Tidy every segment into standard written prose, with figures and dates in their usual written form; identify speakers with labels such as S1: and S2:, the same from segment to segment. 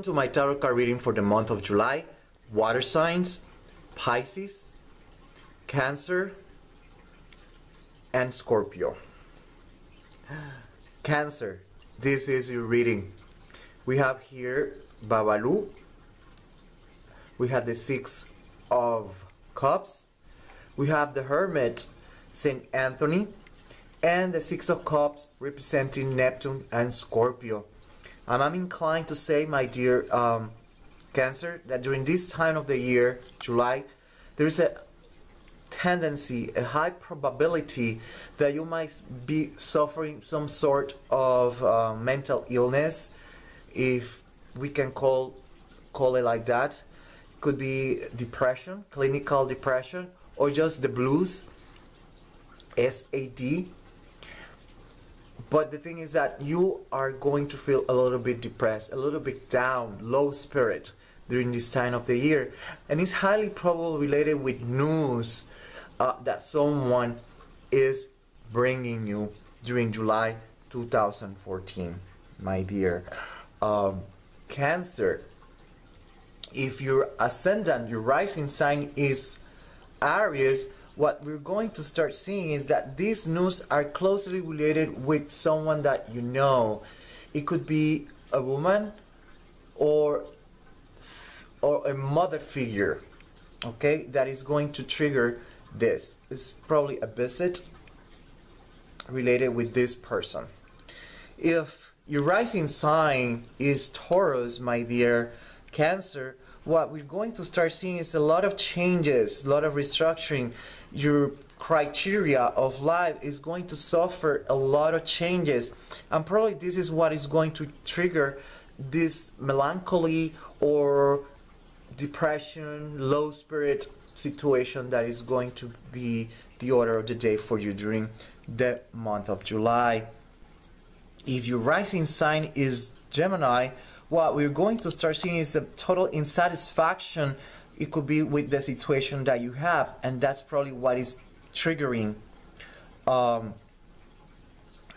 S1: to my tarot card reading for the month of July. Water signs, Pisces, Cancer, and Scorpio. Cancer, this is your reading. We have here Babalu. We have the Six of Cups. We have the Hermit, Saint Anthony, and the Six of Cups representing Neptune and Scorpio. I'm inclined to say, my dear Cancer, that during this time of the year, July, there is a tendency, a high probability that you might be suffering some sort of mental illness, if we can call it like that. Could be depression, clinical depression, or just the blues, SAD. But the thing is that you are going to feel a little bit depressed, a little bit down, low spirit during this time of the year. And it's highly probably related with news that someone is bringing you during July 2014, my dear Cancer. If your ascendant, your rising sign is Aries, what we're going to start seeing is that these news are closely related with someone that you know. It could be a woman or a mother figure, okay, that is going to trigger this. It's probably a visit related with this person. If your rising sign is Taurus, my dear Cancer, what we're going to start seeing is a lot of changes, a lot of restructuring. Your criteria of life is going to suffer a lot of changes, and probably this is what is going to trigger this melancholy or depression, low spirit situation that is going to be the order of the day for you during the month of July. If your rising sign is Gemini, what we're going to start seeing is a total insatisfaction. It could be with the situation that you have, and that's probably what is triggering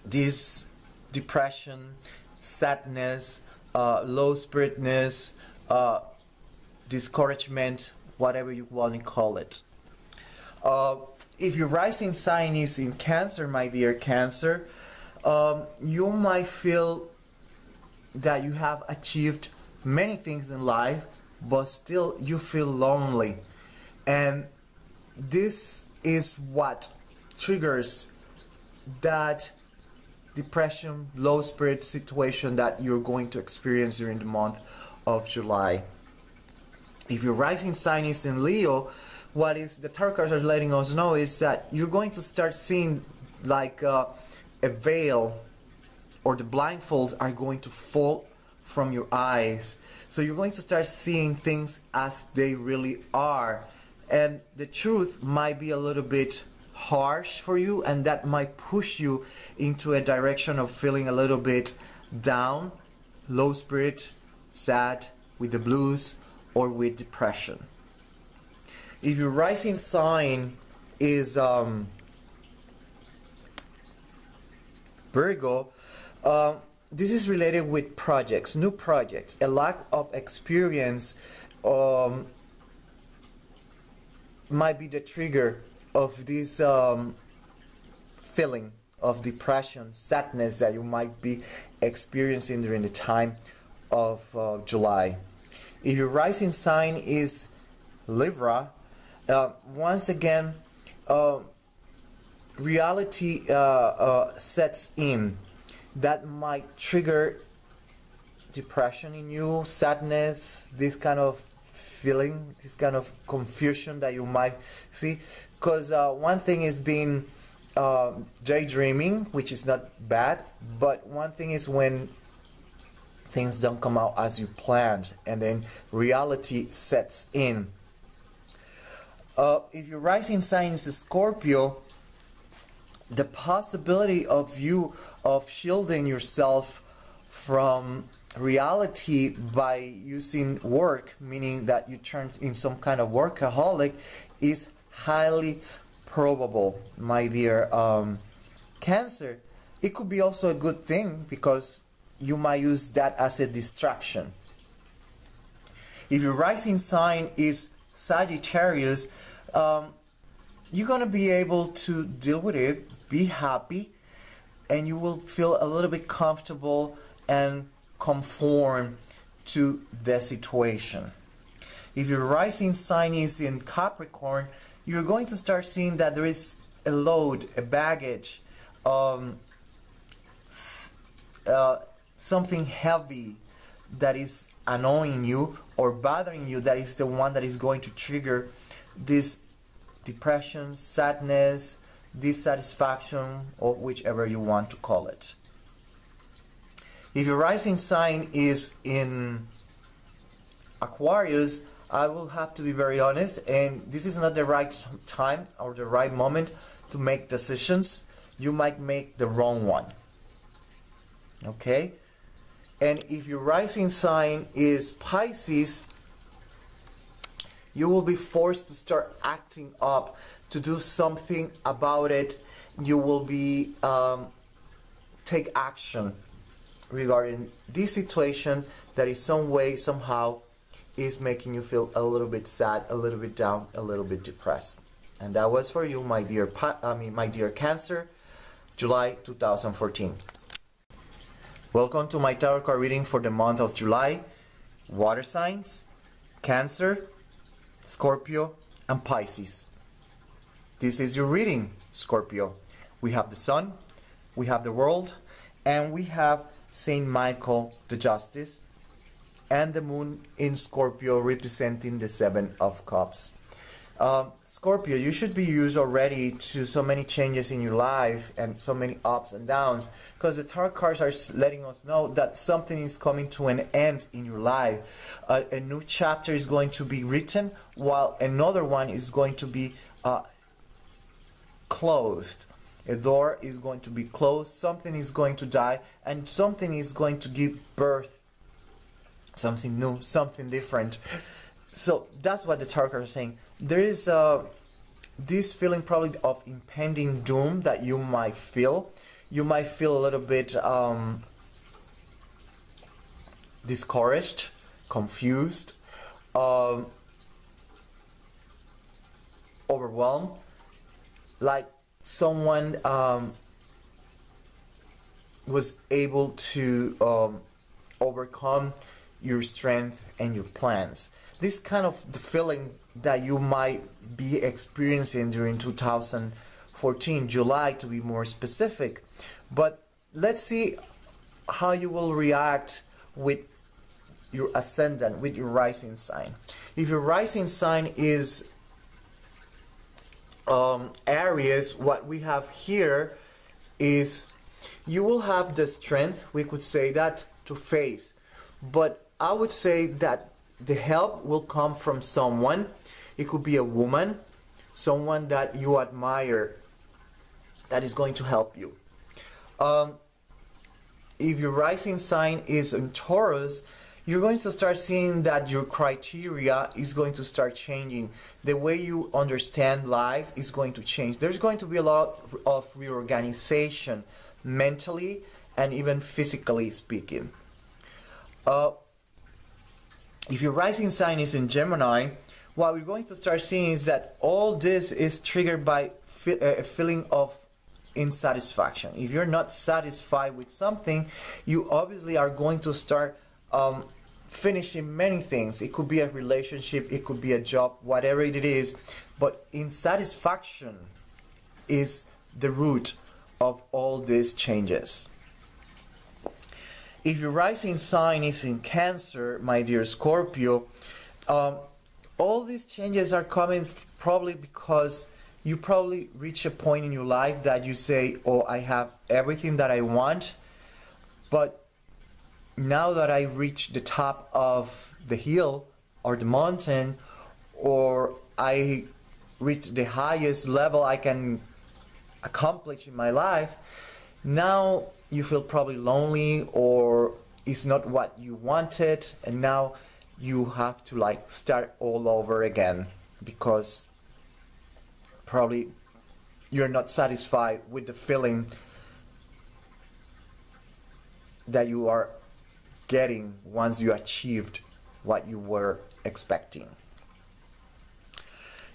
S1: this depression, sadness, low spiritedness, discouragement, whatever you want to call it. If your rising sign is in Cancer, my dear Cancer, you might feel that you have achieved many things in life, but still you feel lonely. And this is what triggers that depression, low spirit situation that you're going to experience during the month of July. If your rising sign is in Leo, what is the tarot cards are letting us know is that you're going to start seeing like a veil, or the blindfolds are going to fall from your eyes. So you're going to start seeing things as they really are. And the truth might be a little bit harsh for you, and that might push you into a direction of feeling a little bit down, low spirit, sad, with the blues, or with depression. If your rising sign is Virgo, this is related with projects, new projects. A lack of experience might be the trigger of this feeling of depression, sadness that you might be experiencing during the time of July. If your rising sign is Libra, once again, reality sets in. That might trigger depression in you, sadness, this kind of feeling, this kind of confusion that you might see. Because one thing is being daydreaming, which is not bad, but one thing is when things don't come out as you planned, and then reality sets in. If your rising sign is a Scorpio, the possibility of you of shielding yourself from reality by using work, meaning that you turn in some kind of workaholic, is highly probable, my dear Cancer. It could be also a good thing because you might use that as a distraction. If your rising sign is Sagittarius, you're going to be able to deal with it, be happy, and you will feel a little bit comfortable and conform to the situation. If your rising sign is in Capricorn, you're going to start seeing that there is a load, a baggage, something heavy that is annoying you or bothering you, that is the one that is going to trigger this depression, sadness, dissatisfaction, or whichever you want to call it. If your rising sign is in Aquarius, I will have to be very honest, and this is not the right time or the right moment to make decisions. You might make the wrong one. Okay? And if your rising sign is Pisces, you will be forced to start acting up, to do something about it. You will be take action regarding this situation that in some way, somehow, is making you feel a little bit sad, a little bit down, a little bit depressed. And that was for you, my dear Cancer, July 2014. Welcome to my tarot card reading for the month of July. Water signs, Cancer, Scorpio, and Pisces. This is your reading, Scorpio. We have the Sun, we have the World, and we have Saint Michael, the Justice, and the Moon in Scorpio representing the Seven of Cups. Scorpio, you should be used already to so many changes in your life and so many ups and downs, because the tarot cards are letting us know that something is coming to an end in your life. A new chapter is going to be written, while another one is going to be closed. A door is going to be closed, something is going to die, and something is going to give birth. Something new, something different. So that's what the tarot cards are saying. There is this feeling probably of impending doom that you might feel. You might feel a little bit discouraged, confused, overwhelmed, like someone was able to overcome your strength and your plans. This kind of the feeling that you might be experiencing during 2014, July to be more specific. But let's see how you will react with your ascendant, with your rising sign. If your rising sign is Aries, what we have here is you will have the strength, we could say that, to face. But I would say that the help will come from someone. It could be a woman, someone that you admire, that is going to help you. If your rising sign is in Taurus, you're going to start seeing that your criteria is going to start changing. The way you understand life is going to change. There's going to be a lot of reorganization, mentally and even physically speaking. If your rising sign is in Gemini, what we're going to start seeing is that all this is triggered by a feeling of insatisfaction. If you're not satisfied with something, you obviously are going to start finishing many things. It could be a relationship, it could be a job, whatever it is, but insatisfaction is the root of all these changes. If your rising sign is in Cancer, my dear Scorpio, all these changes are coming probably because you probably reach a point in your life that you say, oh, I have everything that I want, but now that I reach the top of the hill or the mountain, or I reach the highest level I can accomplish in my life, now you feel probably lonely, or it's not what you wanted, and now you have to like start all over again because probably you're not satisfied with the feeling that you are getting once you achieved what you were expecting.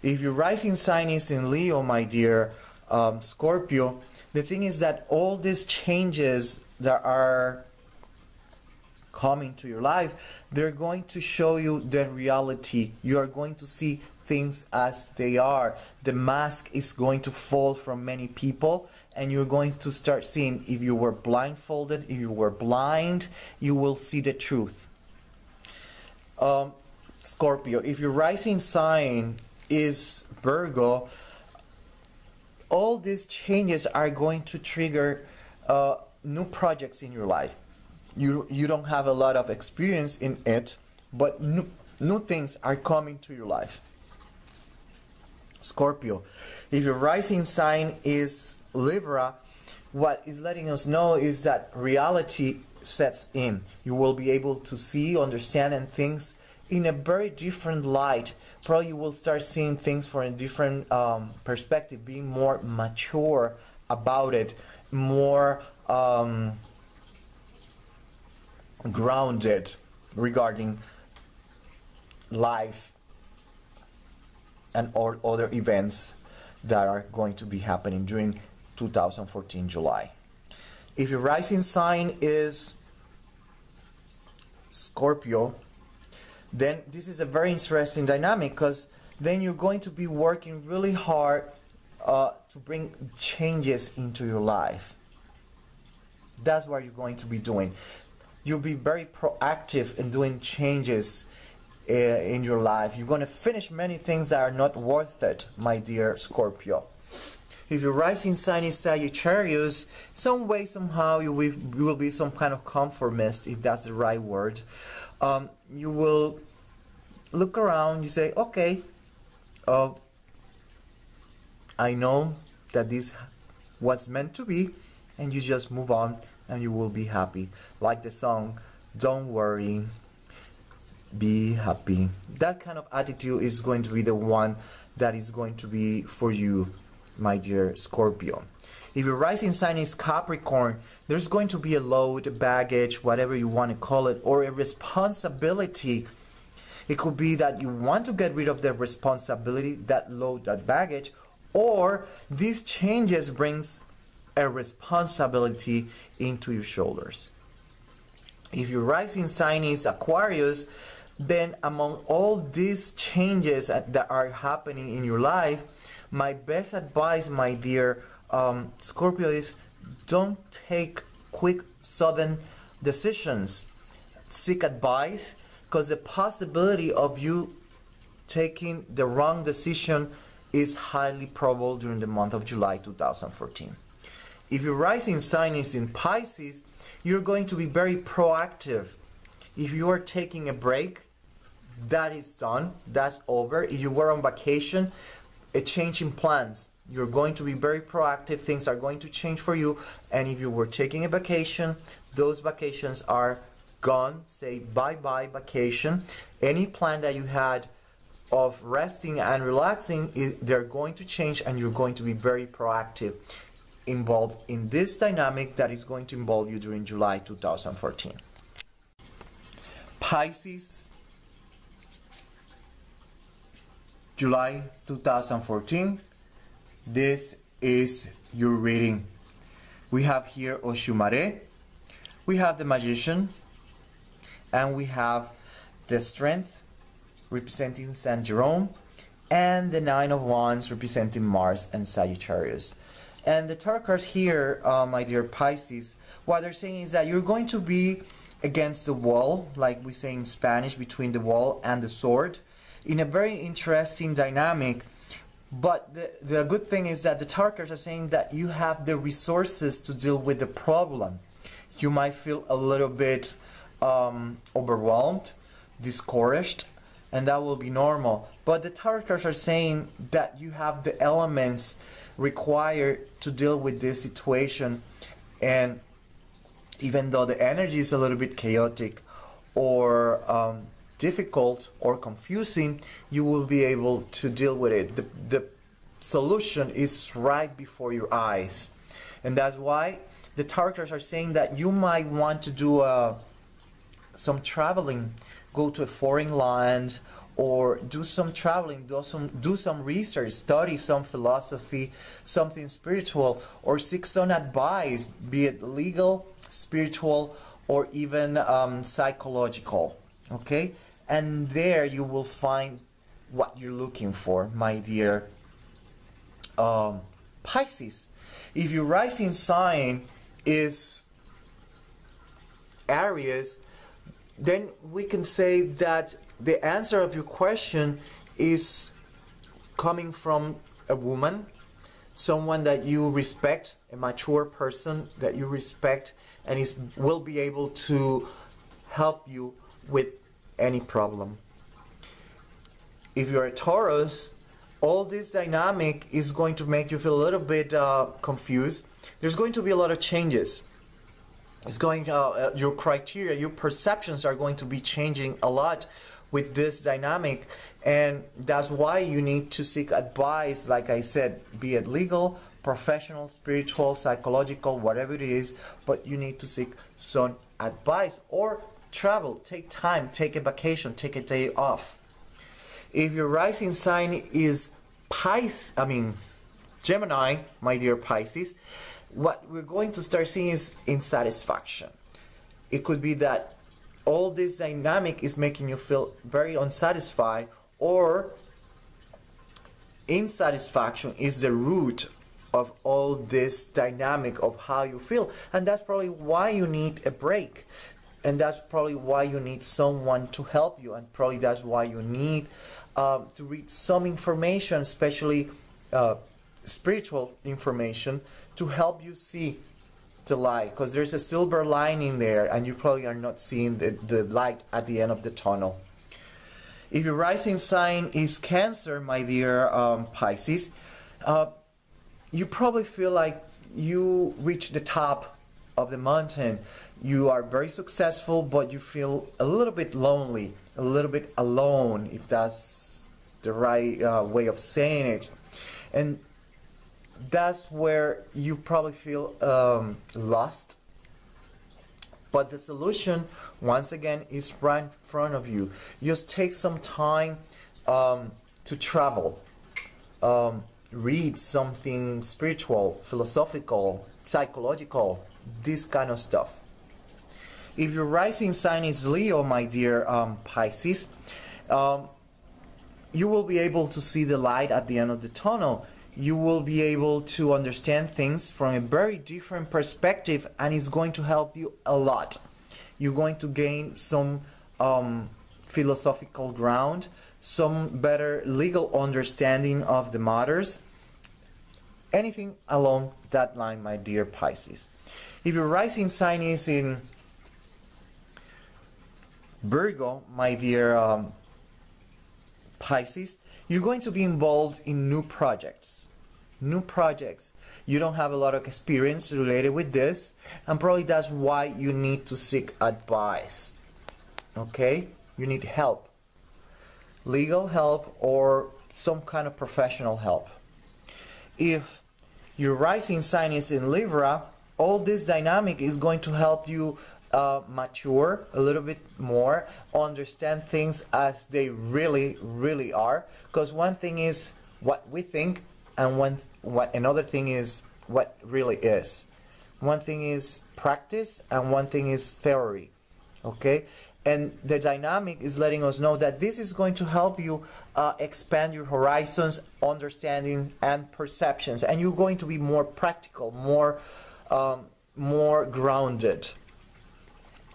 S1: If your rising sign is in Leo, my dear Scorpio, the thing is that all these changes that are coming to your life, they're going to show you the reality. You are going to see things as they are. The mask is going to fall from many people, and you're going to start seeing, if you were blindfolded, if you were blind, you will see the truth. Scorpio, if your rising sign is Virgo, all these changes are going to trigger new projects in your life. You don't have a lot of experience in it, but new things are coming to your life. Scorpio, if your rising sign is Libra, what is letting us know is that reality sets in. You will be able to see, understand, and things in a very different light. Probably you will start seeing things from a different perspective, being more mature about it, more grounded regarding life and all other events that are going to be happening during 2014 July. If your rising sign is Scorpio, then this is a very interesting dynamic, because then you're going to be working really hard to bring changes into your life. That's what you're going to be doing. You'll be very proactive in doing changes in your life. You're going to finish many things that are not worth it, my dear Scorpio. If your rising sign is Sagittarius, some way, somehow, you will be some kind of conformist, if that's the right word. You will look around, you say, okay, I know that this was meant to be, and you just move on and you will be happy. Like the song, don't worry, be happy. That kind of attitude is going to be the one that is going to be for you, my dear Scorpio. If your rising sign is Capricorn, there's going to be a load, baggage, whatever you want to call it, or a responsibility. It could be that you want to get rid of the responsibility, that load, that baggage, or these changes brings a responsibility into your shoulders. If your rising sign is Aquarius, then among all these changes that are happening in your life, my best advice, my dear Scorpio, is don't take quick, sudden decisions. Seek advice, because the possibility of you taking the wrong decision is highly probable during the month of July 2014. If your rising sign is in Pisces, you're going to be very proactive. If you are taking a break, that is done, that's over. If you were on vacation, a change in plans, you're going to be very proactive, things are going to change for you. And if you were taking a vacation, those vacations are gone. Say bye-bye vacation. Any plan that you had of resting and relaxing, they're going to change, and you're going to be very proactive, involved in this dynamic that is going to involve you during July 2014. Pisces, July 2014, this is your reading. We have here Oshumare, we have the Magician, and we have the Strength representing Saint Jerome, and the Nine of Wands representing Mars and Sagittarius. And the tarot cards here, my dear Pisces, what they're saying is that you're going to be against the wall, like we say in Spanish, between the wall and the sword, in a very interesting dynamic. But the good thing is that the tarot cards are saying that you have the resources to deal with the problem. You might feel a little bit overwhelmed, discouraged, and that will be normal. But the tarot cards are saying that you have the elements required to deal with this situation, and even though the energy is a little bit chaotic or difficult or confusing, you will be able to deal with it. The solution is right before your eyes, and that's why the tarot cards are saying that you might want to do some traveling, go to a foreign land, or do some traveling, do some research, study some philosophy, something spiritual, or seek some advice, be it legal, spiritual, or even psychological. Okay, and there you will find what you're looking for, my dear Pisces. If your rising sign is Aries, then we can say that the answer of your question is coming from a woman, someone that you respect, a mature person that you respect, and will be able to help you with any problem. If you're a Taurus, all this dynamic is going to make you feel a little bit confused. There's going to be a lot of changes. It's going your criteria, your perceptions are going to be changing a lot with this dynamic, and that's why you need to seek advice, like I said, be it legal, professional, spiritual, psychological, whatever it is, but you need to seek some advice or travel, take time, take a vacation, take a day off. If your rising sign is Gemini, my dear Pisces, what we're going to start seeing is insatisfaction. It could be that all this dynamic is making you feel very unsatisfied, or insatisfaction is the root of all this dynamic of how you feel, and that's probably why you need a break, and that's probably why you need someone to help you, and probably that's why you need to read some information, especially spiritual information, to help you see the light, because there's a silver lining there and you probably are not seeing the light at the end of the tunnel. If your rising sign is Cancer, my dear Pisces, you probably feel like you reached the top of the mountain. You are very successful, but you feel a little bit lonely, a little bit alone, if that's the right way of saying it. And that's where you probably feel lost. But the solution, once again, is right in front of you. Just take some time to travel. Read something spiritual, philosophical, psychological, this kind of stuff. If your rising sign is Leo, my dear Pisces, you will be able to see the light at the end of the tunnel. You will be able to understand things from a very different perspective, and it's going to help you a lot. You're going to gain some philosophical ground, some better legal understanding of the matters, anything along that line, my dear Pisces. If your rising sign is in Virgo, my dear Pisces, you're going to be involved in new projects. New projects. You don't have a lot of experience related with this, and probably that's why you need to seek advice. Okay? You need help. Legal help or some kind of professional help. If your rising sign is in Libra, all this dynamic is going to help you mature a little bit more, understand things as they really are. Because one thing is what we think, and another thing is what really is. One thing is practice and one thing is theory. Okay? And the dynamic is letting us know that this is going to help you expand your horizons, understanding, and perceptions. And you're going to be more practical, more grounded.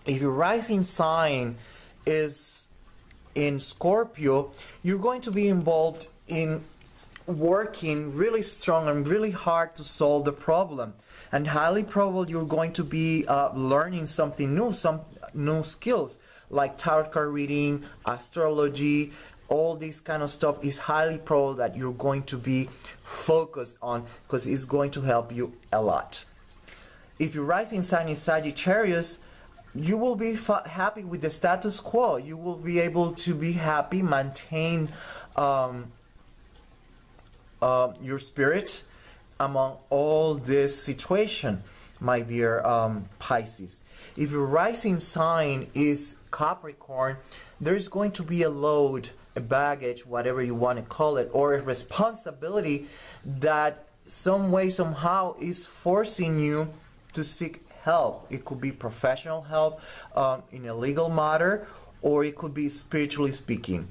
S1: If your rising sign is in Scorpio, you're going to be involved in working really strong and really hard to solve the problem, and highly probable you're going to be learning something new, some new skills like tarot card reading, astrology. All this kind of stuff is highly probable that you're going to be focused on, because it's going to help you a lot. If your rising sign is Sagittarius, you will be happy with the status quo. You will be able to be happy, maintain your spirit among all this situation, my dear Pisces. If your rising sign is Capricorn, there is going to be a load a baggage, whatever you want to call it, or a responsibility that some way, somehow is forcing you to seek help. It could be professional help in a legal matter, or it could be spiritually speaking.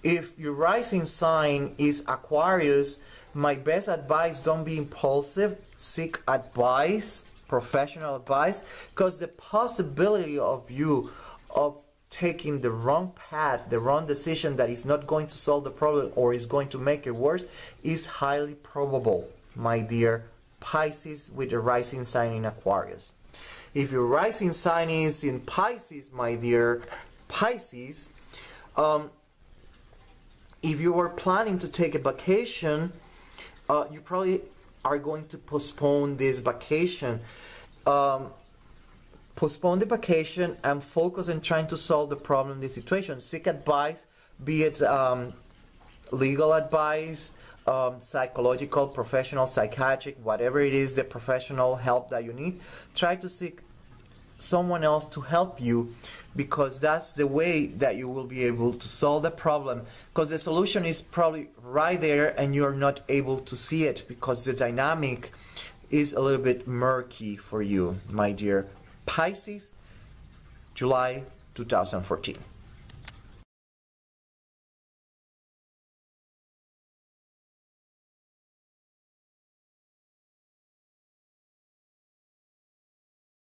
S1: If your rising sign is Aquarius, my best advice, don't be impulsive. Seek advice, professional advice, because the possibility of you of taking the wrong path, the wrong decision that is not going to solve the problem or is going to make it worse is highly probable, my dear Pisces with the rising sign in Aquarius. If your rising sign is in Pisces, my dear Pisces, if you were planning to take a vacation, you probably are going to postpone this vacation. Postpone the vacation and focus on trying to solve the problem, the situation. Seek advice, be it legal advice, psychological, professional, psychiatric, whatever it is, the professional help that you need. Try to seek someone else to help you, because that's the way that you will be able to solve the problem, because the solution is probably right there and you're not able to see it because the dynamic is a little bit murky for you, my dear Pisces, July 2014.